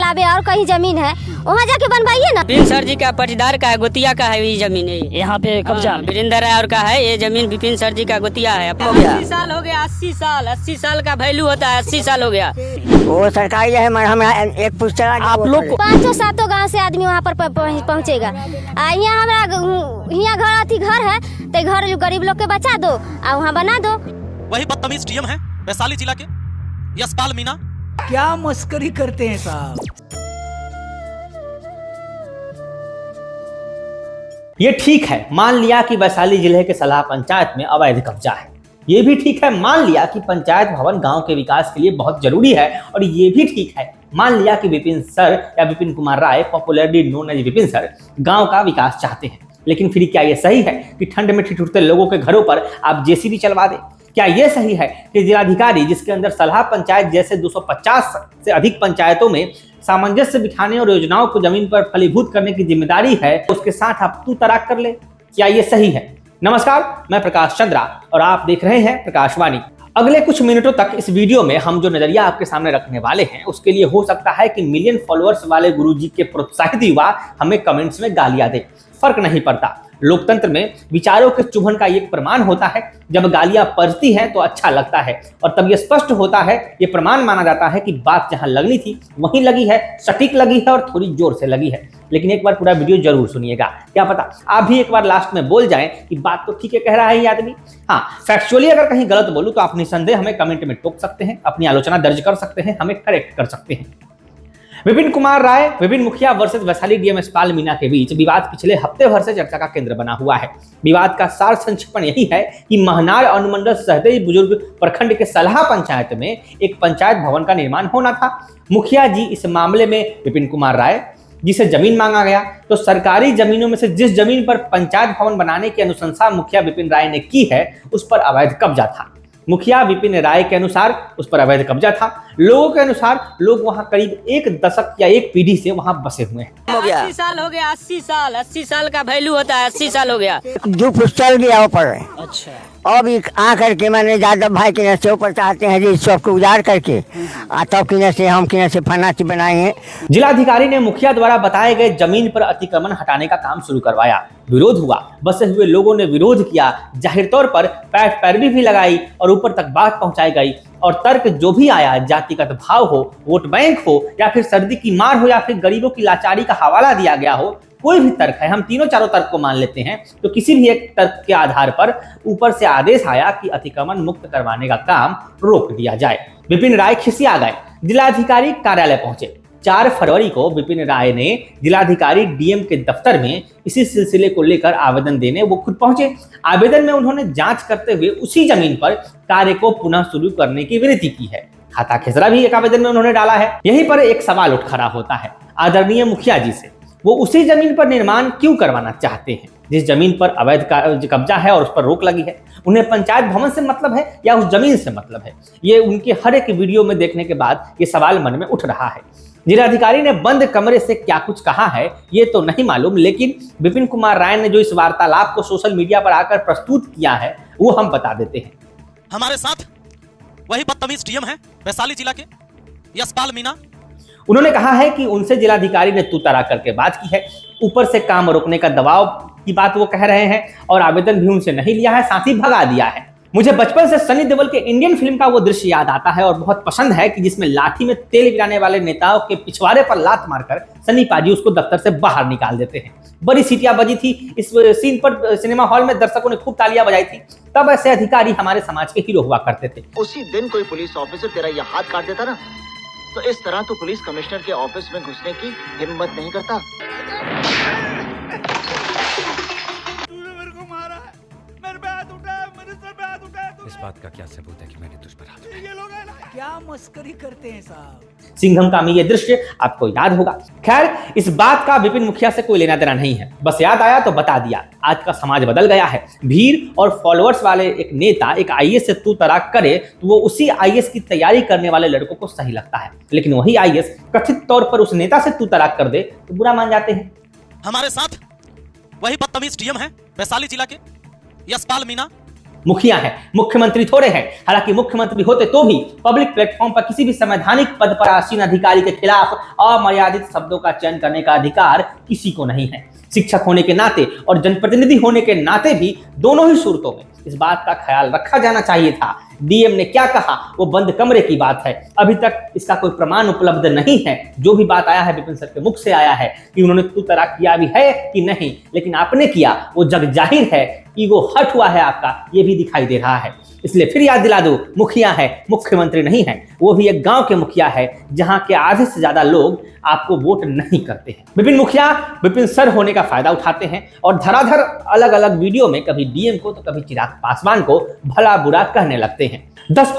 तालाब है और कहीं जमीन है, वहाँ जाके बनवाइए ना। विपिन सर जी का पटीदार का है, गोतिया का है, ये जमीन है यहाँ पे कब्जा वीरेंद्र राय और का है। ये जमीन विपिन सर जी का गोतिया है। 80 साल हो गया, 80 साल का वैल्यू होता है, 80 साल हो गया। वो सरकारी है, हम एक पुस्तक आप लोग 500-700 गाँव से आदमी वहाँ पर पहुँचेगा। यहाँ हमारा यहाँ घर है, तो घर गरीब लोग के बचा दो और वहाँ बना दो। वही बदतमीज डीएम है वैशाली जिला के यशपाल मीणा। क्या मस्करी करते हैं साहब। ये ठीक है, मान लिया कि वैशाली जिले के सलाह पंचायत में अवैध कब्जा है। ये भी ठीक है, मान लिया कि पंचायत भवन गांव के विकास के लिए बहुत जरूरी है। और ये भी ठीक है, मान लिया कि विपिन सर या Vipin Kumar Rai, popularly known as Vipin sir, गांव का विकास चाहते हैं। लेकिन फिर क्या ये सही है कि ठंड में ठिठुरते लोगों के घरों पर आप जेसीबी चलवा दें? क्या ये सही है कि जिलाधिकारी, जिसके अंदर सलाह पंचायत जैसे 250 से अधिक पंचायतों में सामंजस्य बिठाने और योजनाओं को जमीन पर फलीभूत करने की जिम्मेदारी है, उसके साथ आप तू तराक कर ले? क्या ये सही है? नमस्कार, मैं प्रकाश चंद्रा और आप देख रहे हैं प्रकाशवाणी। अगले कुछ मिनटों तक इस वीडियो में हम जो नजरिया आपके सामने रखने वाले हैं, उसके लिए हो सकता है कि मिलियन फॉलोअर्स वाले गुरुजी के प्रोत्साहित युवा हमें कमेंट्स में गालियां दे, फर्क नहीं पड़ता। लोकतंत्र में विचारों के चुभन का एक प्रमाण होता है। जब गालियां पड़ती हैं तो अच्छा लगता है, और तब यह स्पष्ट होता है, ये प्रमाण माना जाता है कि बात जहां लगनी थी वहीं लगी है, सटीक लगी है और थोड़ी जोर से लगी है। लेकिन एक बार पूरा वीडियो जरूर सुनिएगा, क्या पता आप भी एक बार लास्ट में बोल जाएं कि बात तो ठीक है कह रहा है ये आदमी। हाँ, फैक्चुअली अगर कहीं गलत बोलूं तो आप निसंदेह हमें कमेंट में टोक सकते हैं, अपनी आलोचना दर्ज कर सकते हैं, हमें करेक्ट कर सकते हैं। विपिन कुमार राय, विपिन मुखिया वर्सेस वैशाली डीएम यशपाल मीणा के बीच विवाद पिछले हफ्ते भर से चर्चा का केंद्र बना हुआ है। विवाद का सार संक्षेपण यही है कि महनार अनुमंडल सहदेई बुजुर्ग प्रखंड के सलाह पंचायत में एक पंचायत भवन का निर्माण होना था। मुखिया जी इस मामले में विपिन कुमार राय, जिसे जमीन मांगा गया, तो सरकारी जमीनों में से जिस जमीन पर पंचायत भवन बनाने की अनुशंसा मुखिया विपिन राय ने की है, उस पर अवैध कब्जा था। मुखिया विपिन राय के अनुसार उस पर अवैध कब्जा था। लोगों के अनुसार लोग वहां करीब एक दशक या एक पीढ़ी से वहां बसे हुए हैं। 80 साल हो गया, 80 साल का वैल्यू होता है, 80 साल हो गया। जो पुस्तक गया ऊपर अच्छा अब आ करके मैंने यादव भाई के से ऊपर चाहते हैं जी सबको उजाड़ करके तब किने से हम किने से फनाची बनाएंगे। जिलाधिकारी ने मुखिया द्वारा बताए गए जमीन पर अतिक्रमण हटाने का काम शुरू करवाया। विरोध हुआ, बसे हुए लोगों ने विरोध किया, जाहिर तौर पर पैरवी भी लगाई और ऊपर तक बात पहुंचाई गई। और तर्क जो भी आया, जातिगत भाव हो, वोट बैंक हो, या फिर सर्दी की मार हो, या फिर गरीबों की लाचारी का हवाला दिया गया हो, कोई भी तर्क है, हम तीनों चारों तर्क को मान लेते हैं, तो किसी भी एक तर्क के आधार पर ऊपर से आदेश आया कि अतिक्रमण मुक्त करवाने का काम रोक दिया जाए। विपिन राय खिसिया गए, जिलाधिकारी कार्यालय पहुंचे। 4 फरवरी को विपिन राय ने जिलाधिकारी डीएम के दफ्तर में इसी सिलसिले को लेकर आवेदन देने वो खुद पहुंचे। आवेदन में उन्होंने जांच करते हुए उसी जमीन पर कार्य को पुनः शुरू करने की विनती की है। खाता खेसरा भी एक आवेदन में उन्होंने डाला है। यहीं पर एक सवाल उठ खड़ा होता है आदरणीय मुखिया जी से, वो उसी जमीन पर निर्माण क्यों करवाना चाहते हैं जिस जमीन पर अवैध कब्जा है और उस पर रोक लगी है? उन्हें पंचायत भवन से मतलब है या उस जमीन से मतलब है? ये उनके हर एक वीडियो में देखने के बाद ये सवाल मन में उठ रहा है। जिलाधिकारी ने बंद कमरे से क्या कुछ कहा है ये तो नहीं मालूम, लेकिन विपिन कुमार राय ने जो इस वार्तालाप को सोशल मीडिया पर आकर प्रस्तुत किया है वो हम बता देते हैं। हमारे साथ वही बदतमीज डीएम है वैशाली जिला के यशपाल मीणा। उन्होंने कहा है कि उनसे जिलाधिकारी ने तू तराक करके बात की है, ऊपर से काम रोकने का दबाव की बात वो कह रहे हैं, और आवेदन भी उनसे नहीं लिया है, साथ ही भगा दिया है। मुझे बचपन से सनी देओल के इंडियन फिल्म का वो दृश्य याद आता है और बहुत पसंद है कि जिसमें लाठी में तेल गिराने वाले नेताओं के पिछवाड़े पर लात मारकर सनी पाजी उसको दफ्तर से बाहर निकाल देते हैं। बड़ी सीटियां बजी थी इस सीन पर, सिनेमा हॉल में दर्शकों ने खूब तालियां बजाई थी। तब ऐसे अधिकारी हमारे समाज के हीरो हुआ करते थे। उसी दिन कोई पुलिस ऑफिसर तेरा यह हाथ काट देता ना, तो इस तरह तो पुलिस कमिश्नर के ऑफिस में घुसने की हिम्मत नहीं करता। इस बात का क्या सबूत है कि मैंने तुझ पर हाथ उठाया? क्या मस्करी करते हैं साहब। सिंघम का ये दृश्य आपको याद होगा। खैर, इस बात का विपिन मुखिया से कोई लेना देना नहीं है, बस याद आया तो बता दिया। आज का समाज बदल गया है। भीड़ और फॉलोअर्स वाले एक नेता एक आईएएस से तू तराक करे तो वो उसी आईएएस की तैयारी करने वाले लड़कों को सही लगता है, लेकिन वही आईएएस कथित तौर पर उस नेता से तू तराक कर दे तो बुरा मान जाते हैं। हमारे साथ वही बदतमीज डीएम है वैशाली जिला के यशपाल मीणा। मुखिया हैं, मुख्यमंत्री थोड़े हैं। हालांकि मुख्यमंत्री होते तो भी पब्लिक प्लेटफॉर्म पर किसी भी संवैधानिक पद पर आसीन अधिकारी के खिलाफ अमर्यादित शब्दों का चयन करने का अधिकार किसी को नहीं है। शिक्षक होने के नाते और जनप्रतिनिधि होने के नाते भी दोनों ही सूरतों में इस बात का ख्याल रखा जाना चाहिए था। डीएम ने क्या कहा वो बंद कमरे की बात है, अभी तक इसका कोई प्रमाण उपलब्ध नहीं है। जो भी बात आया है विपिन सर के मुख से आया है कि उन्होंने तू तरा किया भी है कि नहीं, लेकिन आपने किया वो जग जाहिर है। ईगो हर्ट हुआ है आपका, ये भी दिखाई दे रहा है। इसलिए फिर याद दिला दो, मुखिया है, मुख्यमंत्री नहीं है। वो भी एक गांव के मुखिया है जहां के आधे से ज्यादा लोग आपको वोट नहीं करते हैं। विपिन मुखिया विपिन सर होने का फायदा उठाते हैं और धराधर अलग अलग वीडियो में कभी डीएम को तो कभी चिराग पासवान को भला बुरा कहने लगते हैं। 10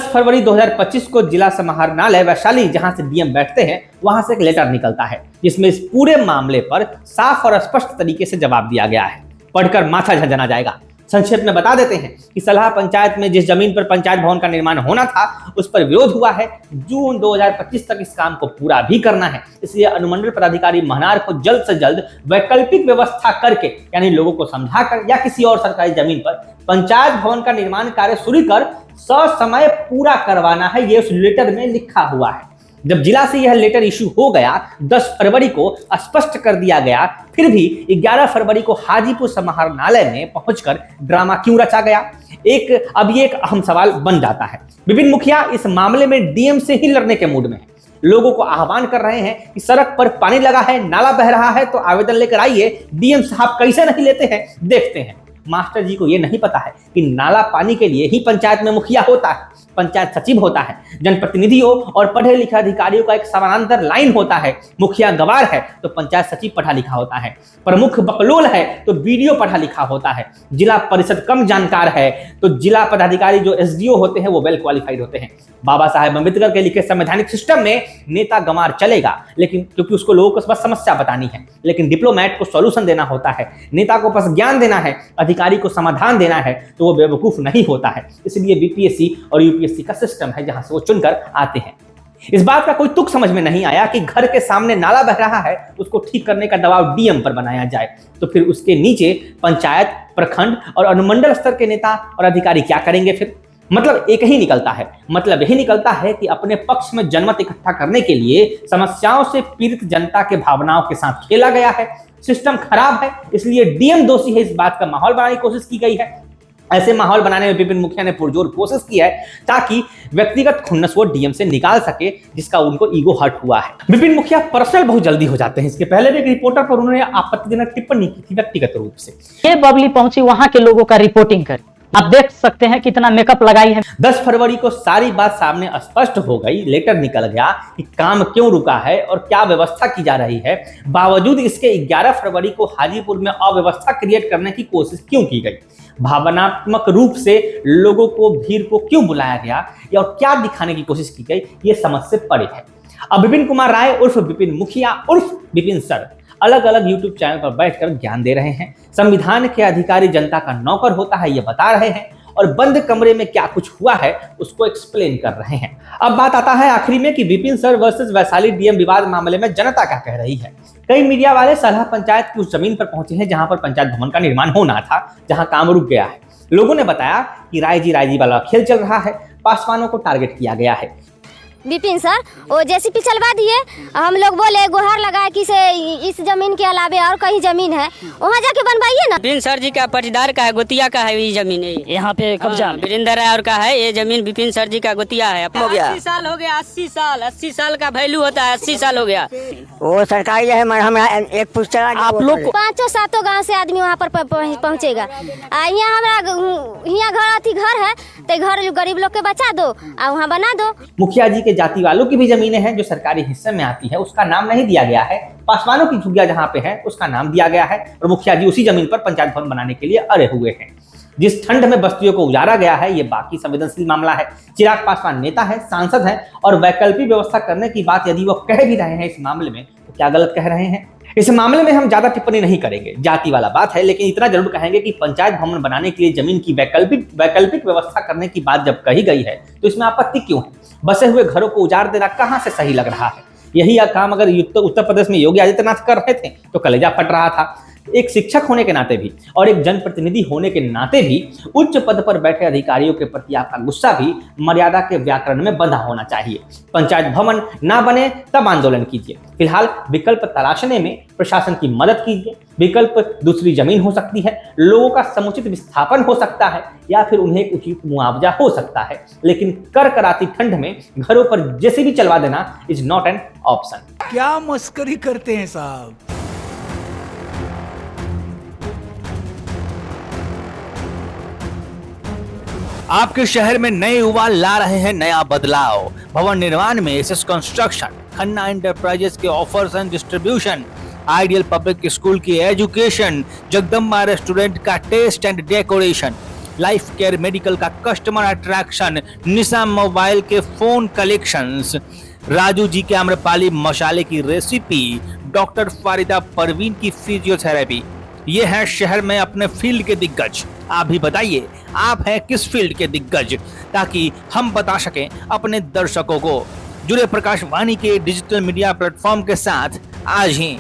फरवरी 2025 को जिला समाहरणालय वैशाली जहां से डीएम बैठते हैं वहां से एक लेटर निकलता है जिसमें इस पूरे मामले पर साफ और स्पष्ट तरीके से जवाब दिया गया है। पढ़कर माथा झंझना जाएगा। संक्षेप में बता देते हैं कि सलाह पंचायत में जिस जमीन पर पंचायत भवन का निर्माण होना था उस पर विरोध हुआ है। जून 2025 तक इस काम को पूरा भी करना है। इसलिए अनुमंडल पदाधिकारी महनार को जल्द से जल्द वैकल्पिक व्यवस्था करके, यानी लोगों को समझाकर या किसी और सरकारी जमीन पर पंचायत भवन का निर्माण कार्य शुरू कर ससमय पूरा करवाना है। ये उस लेटर में लिखा हुआ है। जब जिला से यह लेटर इशू हो गया 10 फरवरी को स्पष्ट कर दिया गया, फिर भी 11 फरवरी को हाजीपुर समाहरणालय में पहुंचकर ड्रामा क्यों रचा गया? अब ये एक अहम सवाल बन जाता है। विपिन मुखिया इस मामले में डीएम से ही लड़ने के मूड में है। लोगों को आह्वान कर रहे हैं कि सड़क पर पानी लगा है, नाला बह रहा है तो आवेदन लेकर आइए। डीएम साहब कैसे नहीं लेते हैं देखते हैं। मास्टर जी को यह नहीं पता है कि नाला पानी के लिए ही पंचायत में मुखिया होता है, पंचायत सचिव होता है, जनप्रतिनिधियों और पढ़े लिखे अधिकारियों का एक समानांतर लाइन होता है। मुखिया गवार है तो पंचायत सचिव पढ़ा लिखा होता है, प्रमुख बकलोल है तो बीडीओ पढ़ा लिखा होता है, जिला परिषद कम जानकार है तो जिला पदाधिकारी जो एसडीओ होते हैं वो वेल क्वालिफाइड होते हैं। बाबा साहेब अम्बेडकर के लिखे संवैधानिक सिस्टम में नेता गंवार चलेगा, लेकिन क्योंकि उसको लोगों को बस समस्या बतानी है, लेकिन डिप्लोमेट को सॉल्यूशन देना होता है, नेता को बस ज्ञान देना है, अधिकारी को समाधान देना है, तो वो बेवकूफ नहीं होता है। इसलिए बीपीएससी और यूपीएससी का सिस्टम है जहां से वो चुनकर आते हैं। इस बात का कोई तुक समझ में नहीं आया कि घर के सामने नाला बह रहा है, उसको ठीक करने का दबाव डीएम पर बनाया जाए, तो फिर उसके नीचे पंचायत, प्रखंड और अनुमंडल स्तर के नेता और अधिकारी क्या करेंगे? फिर मतलब एक ही निकलता है, मतलब यही निकलता है कि अपने पक्ष में जनमत इकट्ठा करने के लिए समस्याओं से पीड़ित जनता के भावनाओं के साथ खेला गया है। सिस्टम खराब है, इसलिए डीएम दोषी है। इस बात का माहौल बनाने की कोशिश की गई है। ऐसे माहौल बनाने में विपिन मुखिया ने पुरजोर कोशिश की है ताकि व्यक्तिगत खुन्नस वो डीएम से निकाल सके, जिसका उनको ईगो हर्ट हुआ है। विपिन मुखिया पर्सनल बहुत जल्दी हो जाते हैं। इसके पहले भी एक रिपोर्टर पर उन्होंने आपत्तिजनक टिप्पणी की थी व्यक्तिगत रूप से। ये बबली पहुंची वहां के लोगों का रिपोर्टिंग कर, आप देख सकते हैं कितना मेकअप लगाई है। 10 फरवरी को सारी बात सामने स्पष्ट हो गई। लेटर निकल गया कि काम क्यों रुका है और क्या व्यवस्था की जा रही है। बावजूद इसके 11 फरवरी को हाजीपुर में अव्यवस्था क्रिएट करने की कोशिश क्यों की गई? भावनात्मक रूप से लोगों को, भीड़ को क्यों बुलाया गया या और क्या दिखाने की कोशिश की गई, ये समझ से परे है। अब विपिन कुमार राय उर्फ विपिन मुखिया उर्फ विपिन सर अलग अलग यूट्यूब चैनल पर बैठकर ज्ञान दे रहे हैं। संविधान के अधिकारी जनता का नौकर होता है ये बता रहे हैं और बंद कमरे में क्या कुछ हुआ है उसको एक्सप्लेन कर रहे हैं। अब बात आता है आखिरी में कि Vipin sir versus Vaishali DM विवाद मामले में जनता क्या कह रही है। कई मीडिया वाले सलाह पंचायत की उस जमीन पर पहुंचे हैं जहां पर पंचायत भवन का निर्माण होना था, जहां काम रुक गया है। लोगों ने बताया कि राय जी वाला खेल चल रहा है, पासवानों को टारगेट किया गया है। विपिन सर वो जैसी पिछलवा दिए, हम लोग बोले गुहार लगाए कि से इस जमीन के अलावे और कहीं जमीन है वहाँ जाके बनवाइए ना। विपिन सर जी का पटीदार का है, गोतिया का है ये जमीन है। यहाँ पे कब्जा वीरेंद्र राय और का है ये जमीन। विपिन सर जी का गोतिया है। 80 साल हो गया, 80 साल का वैल्यू होता है। 80 साल हो गया। वो सरकारी है, हमरा एक पुस्तक आप लोग 5-7 गांव से आदमी वहाँ पर पहुँचेगा। यहाँ हमारा यहाँ घर है तो घर गरीब लोग के बचा दो और वहाँ बना दो। मुखिया जी के जाति वालों की भी जमीनें हैं जो सरकारी हिस्से में आती है, उसका नाम नहीं दिया गया है। पासवानों की झुग्गिया जहां पे है उसका नाम दिया गया है और मुखिया जी उसी जमीन पर पंचायत भवन बनाने के लिए अड़े हुए हैं। जिस ठंड में बस्तियों को उजाड़ा गया है ये बाकी संवेदनशील मामला है। चिराग पासवान नेता है, सांसद है और वैकल्पिक व्यवस्था करने की बात यदि वो कह भी रहे हैं इस मामले में तो क्या गलत कह रहे हैं? इस मामले में हम ज्यादा टिप्पणी नहीं करेंगे, जाति वाला बात है, लेकिन इतना जरूर कहेंगे कि पंचायत भवन बनाने के लिए जमीन की वैकल्पिक व्यवस्था करने की बात जब कही गई है तो इसमें आपत्ति क्यों है? बसे हुए घरों को उजाड़ देना कहां से सही लग रहा है? यही काम अगर उत्तर प्रदेश में योगी आदित्यनाथ कर रहे थे तो कलेजा फट रहा था। एक शिक्षक होने के नाते भी और एक जनप्रतिनिधि होने के नाते भी उच्च पद पर बैठे अधिकारियों के प्रति आपका गुस्सा भी मर्यादा के व्याकरण में बंधा होना चाहिए। पंचायत भवन ना बने तब आंदोलन कीजिए, फिलहाल विकल्प तलाशने में प्रशासन की मदद कीजिए। विकल्प दूसरी जमीन हो सकती है, लोगों का समुचित विस्थापन हो सकता है या फिर उन्हें एक उचित मुआवजा हो सकता है, लेकिन करकराती ठंड में घरों पर जेसीबी चलवा देना इज नॉट एन ऑप्शन। क्या मस्करी करते हैं साहब। आपके शहर में नए युवा ला रहे हैं नया बदलाव। भवन निर्माण में एसएस कंस्ट्रक्शन, खन्ना एंटरप्राइजेस के offers and distribution, ideal public school की एजुकेशन, जगदम्बा रेस्टोरेंट का taste and decoration, life care medical का कस्टमर अट्रैक्शन, निशा मोबाइल के फोन कलेक्शंस, राजू जी के आम्रपाली मसाले की रेसिपी, डॉक्टर फारिदा परवीन की फिजियोथेरेपी। ये है शहर में अपने फील्ड के दिग्गज। आप भी बताइए आप हैं किस फील्ड के दिग्गज, ताकि हम बता सकें अपने दर्शकों को। जुड़े प्रकाशवाणी के डिजिटल मीडिया प्लेटफॉर्म के साथ आज ही